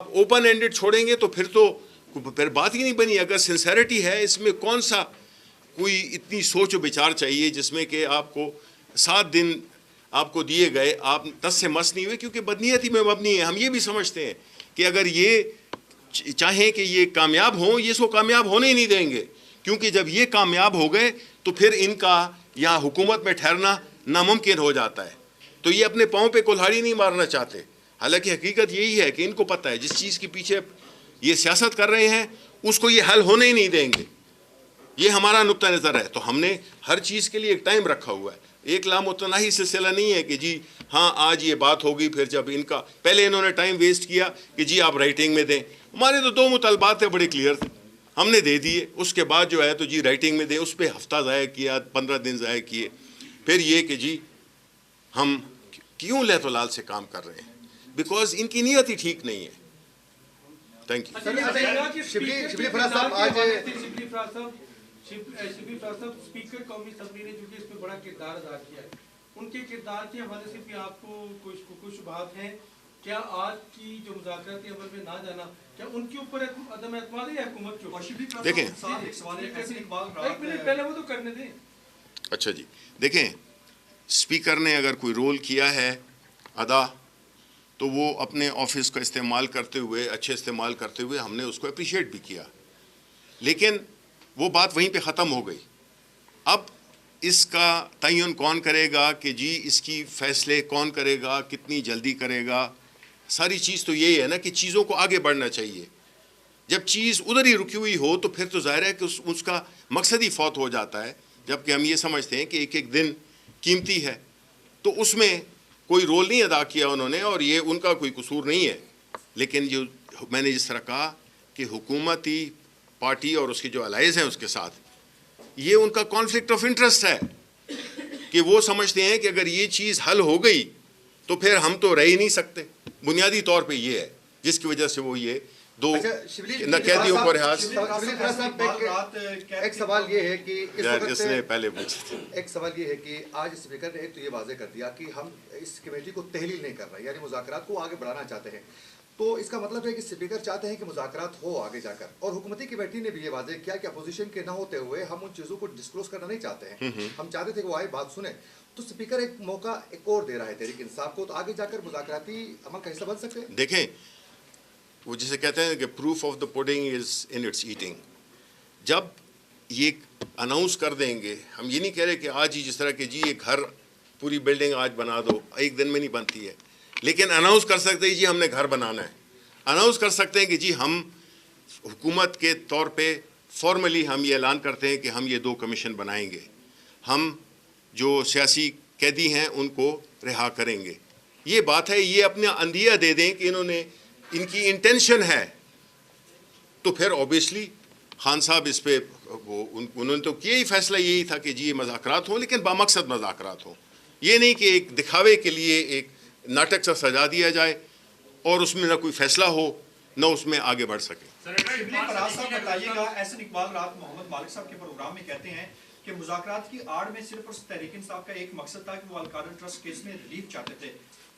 Open ended چھوڑیں گے تو پھر بات ہی نہیں بنی. اگر سنسیریٹی ہے اس میں کون سا کوئی اتنی سوچ و بچار چاہیے جس میں کہ آپ کو 7 دن آپ کو دیے گئے, آپ 10 سے مس نہیں ہوئے, کیونکہ بدنیتی میں مبنی ہے. ہم یہ بھی سمجھتے ہیں کہ اگر یہ چاہیں کہ یہ کامیاب ہوں, یہ اس کو کامیاب ہونے ہی نہیں دیں گے, کیونکہ جب یہ کامیاب ہو گئے تو پھر ان کا یہاں حکومت میں ٹھہرنا ناممکن ہو جاتا ہے. تو یہ اپنے پاؤں پہ کلہاڑی نہیں مارنا چاہتے. حالانکہ حقیقت یہی ہے کہ ان کو پتہ ہے جس چیز کے پیچھے یہ سیاست کر رہے ہیں اس کو یہ حل ہونے ہی نہیں دیں گے. یہ ہمارا نقطہ نظر ہے. تو ہم نے ہر چیز کے لیے ایک ٹائم رکھا ہوا ہے. ایک لامتناہی سلسلہ نہیں ہے کہ جی ہاں آج یہ بات ہوگی, پھر جب ان کا پہلے انہوں نے ٹائم ویسٹ کیا کہ جی آپ رائٹنگ میں دیں. ہمارے تو 2 مطالبات تھے, بڑے کلیئر تھے, ہم نے دے دیے. اس کے بعد جو ہے تو جی رائٹنگ میں دیں, اس پہ ہفتہ ضائع کیا, 15 دن ضائع کیے. پھر یہ کہ جی ہم کیوں لہت و لال سے کام کر رہے ہیں, بیکاز ان کی نیت ہی ٹھیک نہیں ہے. Thank you. شبلی فراز صاحب آج اسپیکر قومی اسمبلی نے جو کہ اس میں بڑا کردار ادا کیا ہے, ان کے کردار کے حوالے سے بھی آپ کو کچھ شبہات ہیں کیا؟ آج کی جو مذاکراتی عمل میں نہ جانا کیا ان کے اوپر عدم اعتماد ہے حکومت کے؟ دیکھیں ایک منٹ پہلے وہ تو کرنے دیں. اچھا جی دیکھیں, اسپیکر نے اگر کوئی رول کیا ہے ادا تو وہ اپنے آفس کا استعمال کرتے ہوئے, اچھے استعمال کرتے ہوئے ہم نے اس کو اپریشیٹ بھی کیا. لیکن وہ بات وہیں پہ ختم ہو گئی. اب اس کا تعین کون کرے گا کہ جی اس کی فیصلے کون کرے گا, کتنی جلدی کرے گا؟ ساری چیز تو یہی ہے نا کہ چیزوں کو آگے بڑھنا چاہیے. جب چیز ادھر ہی رکی ہوئی ہو تو پھر تو ظاہر ہے کہ اس کا مقصد ہی فوت ہو جاتا ہے. جبکہ ہم یہ سمجھتے ہیں کہ ایک ایک دن قیمتی ہے, تو اس میں کوئی رول نہیں ادا کیا انہوں نے, اور یہ ان کا کوئی قصور نہیں ہے. لیکن جو میں نے جس طرح کہا کہ حکومتی پارٹی اور اس کے جو الائز ہیں اس کے ساتھ, یہ ان کا کانفلکٹ آف انٹرسٹ ہے کہ وہ سمجھتے ہیں کہ اگر یہ چیز حل ہو گئی تو پھر ہم تو رہ ہی نہیں سکتے. بنیادی طور پہ یہ ہے جس کی وجہ سے وہ یہ 2 قیدیوں کو رہا. ایک سوال یہ ہے کہ اس نے پہلے پوچھا تھا. ایک سوال یہ ہے کہ آج اسپیکر نے ایک تو یہ واضح کر دیا کہ ہم اس کمیٹی کو تحلیل نہیں کر رہے, یعنی مذاکرات کو آگے بڑھانا چاہتے ہیں. تو اس کا مطلب ہے کہ اسپیکر چاہتے ہیں کہ مذاکرات ہو آگے جا کر, اور حکومتی کمیٹی نے بھی یہ واضح کیا کہ اپوزیشن کے نہ ہوتے ہوئے ہم ان چیزوں کو ڈسکلوز کرنا نہیں چاہتے ہیں. ہم چاہتے تھے کہ وہ آئے بات سنیں. تو اسپیکر ایک موقع ایک اور دے رہا ہے تحریک انصاف کو, تو آگے جا کر مذاکراتی عمل کا حصہ بن سکتے ہیں. دیکھیں وہ جسے کہتے ہیں کہ proof of the putting is in its eating. جب یہ اناؤنس کر دیں گے, ہم یہ نہیں کہہ رہے کہ آج ہی جس طرح کہ جی یہ گھر پوری بلڈنگ آج بنا دو, ایک دن میں نہیں بنتی ہے, لیکن اناؤنس کر سکتے ہیں جی ہم نے گھر بنانا ہے. اناؤنس کر سکتے ہیں کہ جی ہم حکومت کے طور پہ فارملی ہم یہ اعلان کرتے ہیں کہ ہم یہ 2 کمیشن بنائیں گے, ہم جو سیاسی قیدی ہیں ان کو رہا کریں گے. یہ بات ہے, یہ اپنا اندیہ دے دیں کہ انہوں نے ان کی انٹینشن ہے, تو پھر اوبیسلی خان صاحب اس پہ انہوں نے تو کیا ہی فیصلہ یہی تھا کہ جی یہ مذاکرات ہوں, لیکن بامقصد مذاکرات ہوں. یہ نہیں کہ ایک دکھاوے کے لیے ایک ناٹک سا سجا دیا جائے اور اس میں نہ کوئی فیصلہ ہو نہ اس میں آگے بڑھ سکے. فراز صاحب بتائیے گا, احسن اقبال رات محمد مالک صاحب کے پروگرام میں کہتے ہیں کہ مذاکرات کی آڑ میں صرف اور تحریک انصاف کا ایک مقصد تھا کہ وہ القادر ٹرسٹ کیس میں ریلیف چاہتے تھے.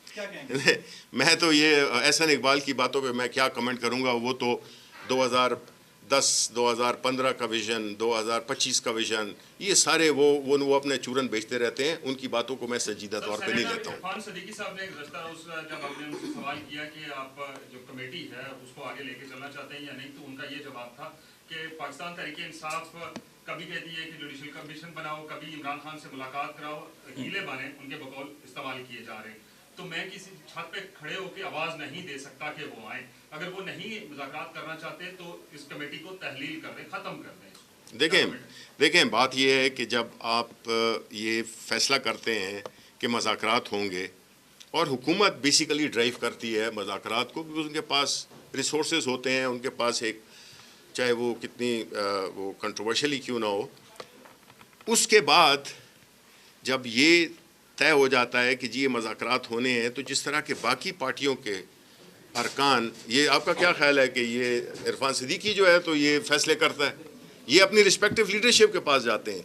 کیا کہیں گے؟ میں تو یہ احسن اقبال کی باتوں پہ میں کیا کمنٹ کروں گا. وہ تو 2010 2015 کا ویژن, 2025 کا ویژن, یہ سارے وہ اپنے چورن بیچتے رہتے ہیں. ان کی باتوں کو میں سنجیدہ طور پہ نہیں لیتا ہوں. عرفان صدیقی صاحب نے جب ہم نے ان سے سوال کیا کہ آپ جو کمیٹی ہے اس کو آگے لے کے چلنا چاہتے ہیں یا نہیں, تو ان کا یہ جواب تھا کہ پاکستان تحریک انصاف کبھی کہتی ہے کہ جوڈیشل کمیشن بناؤ, کبھی عمران خان سے ملاقات کراؤ, ہیلے بانے ان کے بقول استعمال کیے جا رہے ہیں. تو میں کسی چھت پہ کھڑے ہو کے آواز نہیں دے سکتا کہ وہ آئیں. اگر وہ نہیں مذاکرات کرنا چاہتے تو اس کمیٹی کو تحلیل کر دیں, ختم کر دیں. دیکھیں بات یہ ہے کہ جب آپ یہ فیصلہ کرتے ہیں کہ مذاکرات ہوں گے, اور حکومت بیسیکلی ڈرائیو کرتی ہے مذاکرات کو, کیونکہ ان کے پاس ریسورسز ہوتے ہیں, ان کے پاس ایک چاہے وہ کتنی وہ کنٹروورشلی کیوں نہ ہو. اس کے بعد جب یہ طے ہو جاتا ہے کہ جی یہ مذاکرات ہونے ہیں, تو جس طرح کے باقی پارٹیوں کے ارکان, یہ آپ کا کیا خیال ہے کہ یہ عرفان صدیقی جو ہے تو یہ فیصلے کرتا ہے, یہ اپنی رسپیکٹو لیڈرشپ کے پاس جاتے ہیں,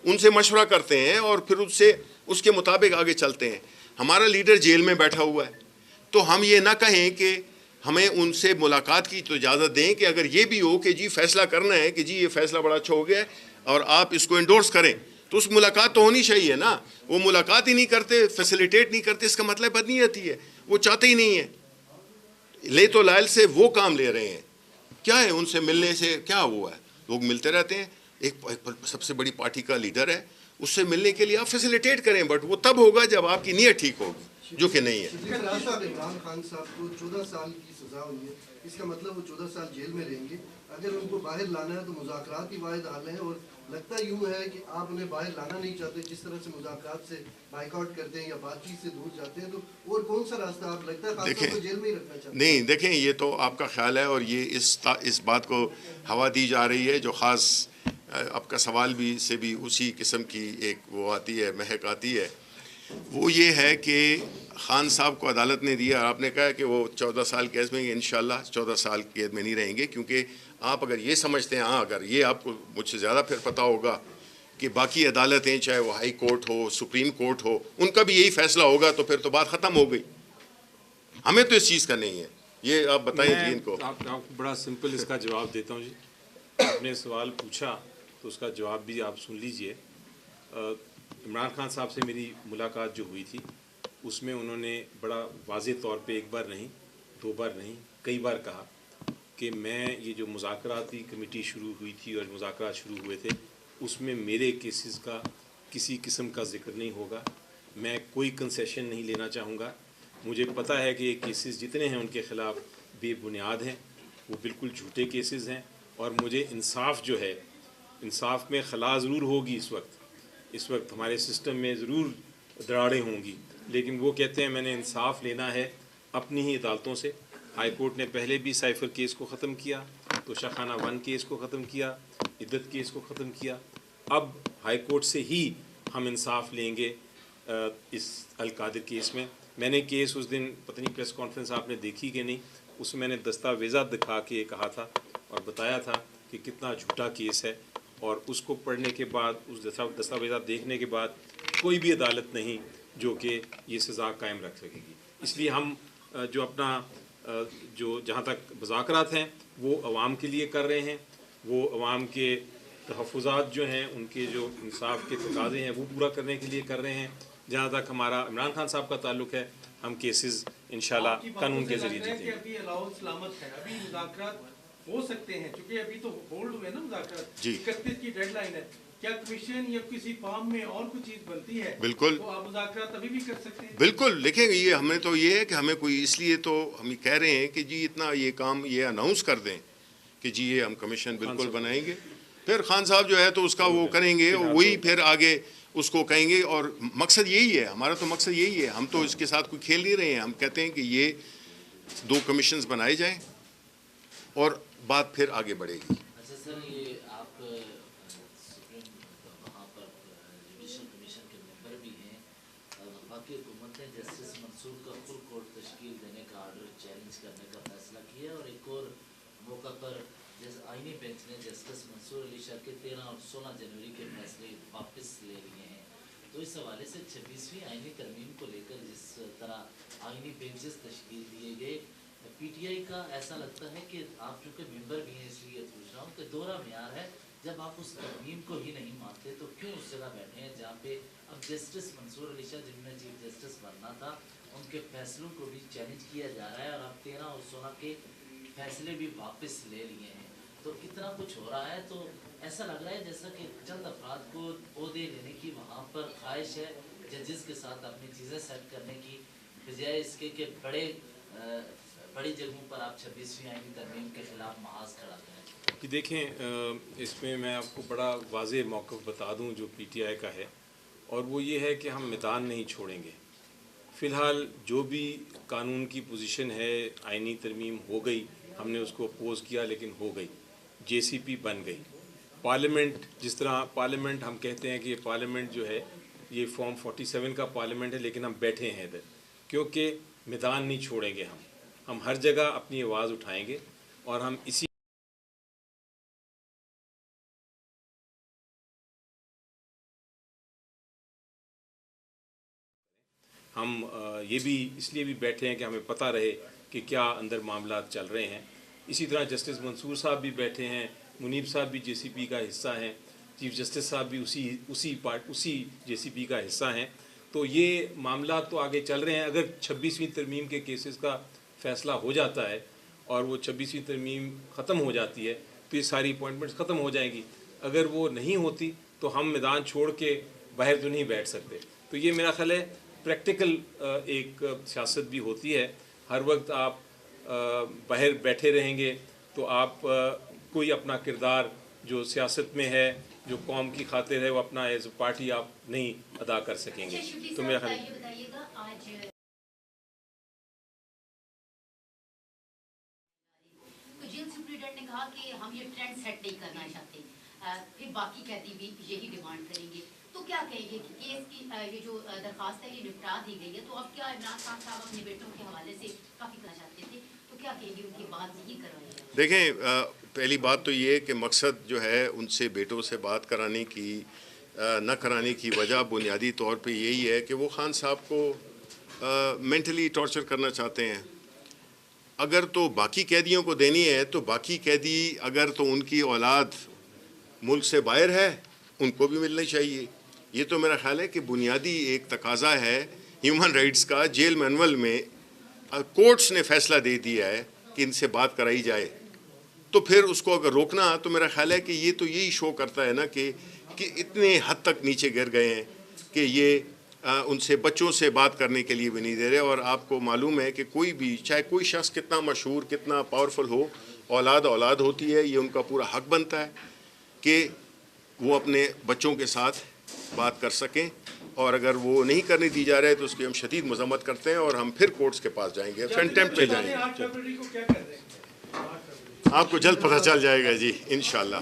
ان سے مشورہ کرتے ہیں اور پھر اس کے مطابق آگے چلتے ہیں. ہمارا لیڈر جیل میں بیٹھا ہوا ہے, تو ہم یہ نہ کہیں کہ ہمیں ان سے ملاقات کی تو اجازت دیں کہ اگر یہ بھی ہو کہ جی فیصلہ کرنا ہے کہ جی یہ فیصلہ بڑا اچھا ہو گیا ہے اور آپ اس کو انڈورس کریں، تو اس ملاقات تو ہونی چاہیے نا. وہ ملاقات ہی نہیں کرتے، فیسیلیٹیٹ نہیں کرتے، اس کا مطلب بد نیتی ہے، وہ چاہتے ہی نہیں ہیں. لے تو لائل سے وہ کام لے رہے ہیں، کیا ہے ان سے ملنے سے کیا ہوا ہے؟ لوگ ملتے رہتے ہیں. ایک سب سے بڑی پارٹی کا لیڈر ہے، اس سے ملنے کے لیے آپ فیسیلیٹیٹ کریں، بٹ وہ تب ہوگا جب آپ کی نیت ٹھیک ہوگی، جو کہ نہیں ہے. عمران خان صاحب کو 14 سال کی سزا ہوئی ہے، اس کا مطلب وہ 14 سال جیل میں رہیں گے. اگر ان کو باہر لانا ہے تو مذاکرات ہی واحد حل ہے، اور لگتا یوں ہے کہ آپ انہیں باہر لانا نہیں چاہتے. جس طرح سے مذاکرات سے بائیکاٹ کرتے ہیں یا بات چیت سے دور جاتے ہیں، تو اور کون سا راستہ آپ لگتا ہے خان صاحب کو جیل میں ہی رکھنا چاہتے ہیں؟ نہیں دیکھیں، یہ تو آپ کا خیال ہے، اور یہ اس بات کو ہوا دی جا رہی ہے. جو خاص آپ کا سوال بھی سے بھی اسی قسم کی ایک وہ آتی ہے، مہک آتی ہے. وہ یہ ہے کہ خان صاحب کو عدالت نے دیا، آپ نے کہا کہ وہ 14 سال قید میں، انشاءاللہ 14 سال قید میں نہیں رہیں گے. کیونکہ آپ اگر یہ سمجھتے ہیں، اگر یہ آپ کو مجھ سے زیادہ پھر پتہ ہوگا کہ باقی عدالتیں چاہے وہ ہائی کورٹ ہو، سپریم کورٹ ہو، ان کا بھی یہی فیصلہ ہوگا، تو پھر تو بات ختم ہو گئی. ہمیں تو اس چیز کا نہیں ہے. یہ آپ بتائیں جی ان کو. آپ کو بڑا سمپل اس کا جواب دیتا ہوں جی. آپ نے سوال پوچھا تو اس کا جواب بھی آپ سن لیجئے. عمران خان صاحب سے میری ملاقات جو ہوئی تھی، اس میں انہوں نے بڑا واضح طور پہ ایک بار نہیں، 2 بار نہیں، کئی بار کہا کہ میں یہ جو مذاکراتی کمیٹی شروع ہوئی تھی اور مذاکرات شروع ہوئے تھے، اس میں میرے کیسز کا کسی قسم کا ذکر نہیں ہوگا. میں کوئی کنسیشن نہیں لینا چاہوں گا. مجھے پتہ ہے کہ یہ کیسز جتنے ہیں ان کے خلاف بے بنیاد ہیں، وہ بالکل جھوٹے کیسز ہیں، اور مجھے انصاف جو ہے، انصاف میں خلا ضرور ہوگی. اس وقت ہمارے سسٹم میں ضرور دراڑیں ہوں گی، لیکن وہ کہتے ہیں میں نے انصاف لینا ہے اپنی ہی عدالتوں سے. ہائی کورٹ نے پہلے بھی سائفر کیس کو ختم کیا، توشہ خانہ 1 کیس کو ختم کیا، عدت کیس کو ختم کیا. اب ہائی کورٹ سے ہی ہم انصاف لیں گے اس القادر کیس میں. میں نے کیس اس دن پتہ نہیں پریس کانفرنس آپ نے دیکھی کہ نہیں، اس میں نے دستاویزات دکھا کے یہ کہا تھا اور بتایا تھا کہ کتنا جھوٹا کیس ہے. اور اس کو پڑھنے کے بعد، اس دستاویزات دیکھنے کے بعد، کوئی بھی عدالت نہیں جو کہ یہ سزا قائم رکھ سکے گی. اس لیے ہم جو اپنا جو جہاں تک مذاکرات ہیں وہ عوام کے لیے کر رہے ہیں، وہ عوام کے تحفظات جو ہیں، ان کے جو انصاف کے تقاضے ہیں وہ پورا کرنے کے لیے کر رہے ہیں. جہاں تک ہمارا عمران خان صاحب کا تعلق ہے، ہم کیسز انشاءاللہ قانون کے ذریعے جیتیں گے. ابھی علاوہ سلامت ہے، ابھی مذاکرات ہو سکتے ہیں، کیونکہ ابھی تو ہولڈ ہوئے نا مذاکرات. 31 کی ڈیڈ لائن ہے. کیا کمیشن یا کسی فارم میں اور کوئی چیز بنتی ہے؟ بالکل، تو آپ مذاکرات ابھی بھی کر سکتے ہیں. بالکل. دیکھیں یہ ہمیں تو یہ ہے کہ ہمیں کوئی، اس لیے تو ہم کہہ رہے ہیں کہ جی اتنا یہ کام یہ اناؤنس کر دیں کہ جی یہ ہم کمیشن بالکل بنائیں گے. پھر خان صاحب جو ہے تو اس کا وہ کریں گے، وہی پھر آگے اس کو کہیں گے. اور مقصد یہی ہے، ہمارا تو مقصد یہی ہے. ہم تو اس کے ساتھ کوئی کھیل نہیں رہے ہیں. ہم کہتے ہیں کہ یہ 2 کمیشنز بنائے جائیں اور بات پھر آگے بڑھے گی. اچھا سر، یہ آپ سپریم وہاں پر جوڈیشل کمیشن کے ممبر بھی ہیں. وفاقی حکومت نے جسٹس منصور کا فل کورٹ تشکیل دینے کا آرڈر چیلنج کرنے کا فیصلہ کیا، اور ایک اور موقع پر آئینی بینچ نے جسٹس منصور علی شاہ کے 13 اور 16 جنوری کے فیصلے واپس لے لیے ہیں. تو اس حوالے سے 26ویں آئینی ترمیم کو لے کر جس طرح آئینی بینچز تشکیل دیے گئے، پی ٹی آئی کا ایسا لگتا ہے کہ آپ چونکہ ممبر بھی ہیں اس لیے پوچھ رہا ہوں کہ دوہرا معیار ہے. جب آپ اس ترمیم کو ہی نہیں مانتے تو کیوں اس جگہ بیٹھے ہیں جہاں پہ اب جسٹس منصور علی شاہ جن میں چیف جسٹس بننا تھا، ان کے فیصلوں کو بھی چیلنج کیا جا رہا ہے، اور اب 13 اور 16 کے فیصلے بھی واپس لے لیے ہیں. تو اتنا کچھ ہو رہا ہے تو ایسا لگ رہا ہے جیسا کہ چند افراد کو عہدے لینے کی وہاں پر خواہش ہے، ججز کے ساتھ اپنی چیزیں سیٹ کرنے کی بجائے اس کے کہ بڑی جگہوں پر آپ 26ویں آئینی ترمیم کے خلاف محاذ کھڑا کریں. کہ دیکھیں، اس میں میں آپ کو بڑا واضح موقف بتا دوں جو پی ٹی آئی کا ہے، اور وہ یہ ہے کہ ہم میدان نہیں چھوڑیں گے. فی الحال جو بھی قانون کی پوزیشن ہے، آئینی ترمیم ہو گئی، ہم نے اس کو اپوز کیا لیکن ہو گئی، جے سی پی بن گئی. پارلیمنٹ، جس طرح پارلیمنٹ ہم کہتے ہیں کہ یہ پارلیمنٹ جو ہے یہ فارم 47 کا پارلیمنٹ ہے، لیکن ہم بیٹھے ہیں ادھر کیونکہ میدان نہیں چھوڑیں گے. ہم ہر جگہ اپنی آواز اٹھائیں گے، اور ہم اسی ہم یہ بھی اس لیے بھی بیٹھے ہیں کہ ہمیں پتہ رہے کہ کیا اندر معاملات چل رہے ہیں. اسی طرح جسٹس منصور صاحب بھی بیٹھے ہیں, منیب صاحب بھی JCP کا حصہ ہیں, چیف جسٹس صاحب بھی اسی JCP کا حصہ ہیں. تو یہ معاملات تو آگے چل رہے ہیں. اگر 26ویں ترمیم کے کیسز کا فیصلہ ہو جاتا ہے اور وہ 26ویں ترمیم ختم ہو جاتی ہے تو یہ ساری اپوائنٹمنٹس ختم ہو جائیں گی. اگر وہ نہیں ہوتی تو ہم میدان چھوڑ کے باہر تو نہیں بیٹھ سکتے. تو یہ میرا خیال ہے پریکٹیکل ایک سیاست بھی ہوتی ہے. ہر وقت آپ باہر بیٹھے رہیں گے تو آپ کوئی اپنا کردار جو سیاست میں ہے, جو قوم کی خاطر ہے, وہ اپنا ایز اے پارٹی آپ نہیں ادا کر سکیں گے. تو میرا خیال یہ بتائیے گا, آج جیل سپرنٹینڈنٹ نے کہا کہ ہم یہ ٹرینڈ سیٹ نہیں کرنا چاہتے, پھر باقی قیدی بھی یہی ڈیمانڈ کریں گے, تو کیا کہیں گے کہ کیس کی یہ جو درخواست ہے یہ نپٹا دی گئی ہے, تو اب کیا عمران خان صاحب اپنے بیٹوں کے حوالے سے کافی کرنا چاہتے تھے, تو کیا کہیں گے ان کی بات نہیں کروائی جائے؟ دیکھیں, پہلی بات تو یہ کہ مقصد جو ہے ان سے بیٹوں سے بات کرانے کی نہ کرانے کی وجہ بنیادی طور پہ یہی ہے کہ وہ خان صاحب کو مینٹلی ٹارچر کرنا چاہتے ہیں. اگر تو باقی قیدیوں کو دینی ہے تو باقی قیدی اگر تو ان کی اولاد ملک سے باہر ہے ان کو بھی ملنا چاہیے. یہ تو میرا خیال ہے کہ بنیادی ایک تقاضا ہے ہیومن رائٹس کا. جیل مینول میں کورٹس نے فیصلہ دے دیا ہے کہ ان سے بات کرائی جائے, تو پھر اس کو اگر روکنا تو میرا خیال ہے کہ یہ تو یہی شو کرتا ہے نا کہ اتنے حد تک نیچے گر گئے ہیں کہ یہ ان سے بچوں سے بات کرنے کے لیے بھی نہیں دے رہے. اور آپ کو معلوم ہے کہ کوئی بھی, چاہے کوئی شخص کتنا مشہور کتنا پاورفل ہو, اولاد ہوتی ہے. یہ ان کا پورا حق بنتا ہے کہ وہ اپنے بچوں کے ساتھ بات کر سکیں, اور اگر وہ نہیں کرنے دی جا رہے تو اس کی ہم شدید مذمت کرتے ہیں اور ہم پھر کورٹس کے پاس جائیں گے, کنٹیمپٹ میں جائیں گے. 8 فروری کو کیا کر رہے ہیں؟ آپ کو جلد پتہ چل جائے گا جی انشاءاللہ.